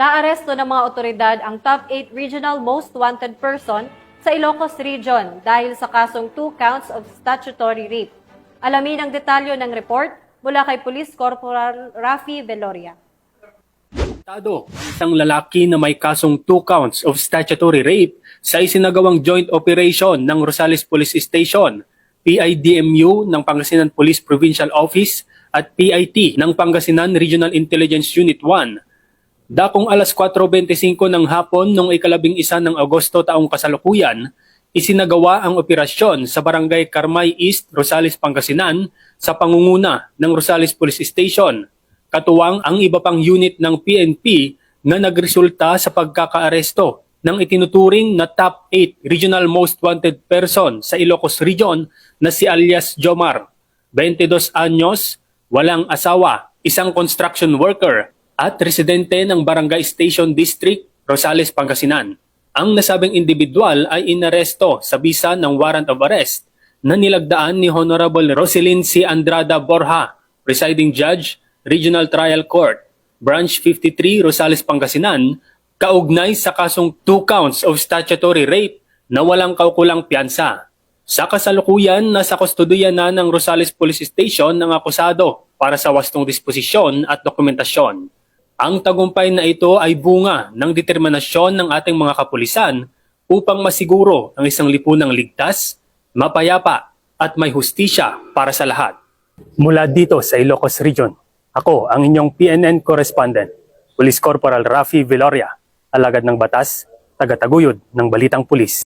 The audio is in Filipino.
Naaresto ng mga otoridad ang top 8 regional most wanted person sa Ilocos Region dahil sa kasong 2 counts of statutory rape. Alamin ang detalyo ng report mula kay Police Corporal Rafi Veloria. Ang isang lalaki na may kasong 2 counts of statutory rape sa isinagawang joint operation ng Rosales Police Station, PIDMU ng Pangasinan Police Provincial Office at PIT ng Pangasinan Regional Intelligence Unit 1. Dakong alas 4:25 ng hapon noong ika-11 ng Agosto taong kasalukuyan, isinagawa ang operasyon sa Barangay Carmay East, Rosales, Pangasinan sa pangunguna ng Rosales Police Station. Katuwang ang iba pang unit ng PNP na nagresulta sa pagkakaaresto ng itinuturing na top 8 regional most wanted person sa Ilocos Region na si alias Jomar, 22 anyos, walang asawa, isang construction worker at residente ng Barangay Station District, Rosales, Pangasinan. Ang nasabing individual ay inaresto sa bisa ng warrant of arrest na nilagdaan ni Honorable Roselyn C. Andrada Borja, Presiding Judge, Regional Trial Court, Branch 53, Rosales, Pangasinan, kaugnay sa kasong 2 counts of statutory rape na walang kaukulang piyansa. Sa kasalukuyan, nasa kustodiya na ng Rosales Police Station ng akusado para sa wastong disposisyon at dokumentasyon. Ang tagumpay na ito ay bunga ng determinasyon ng ating mga kapulisan upang masiguro ang isang lipunang ligtas, mapayapa at may hustisya para sa lahat. Mula dito sa Ilocos Region, ako ang inyong PNN correspondent, Police Corporal Rafi Veloria, alagad ng batas, tagataguyod ng Balitang Pulis.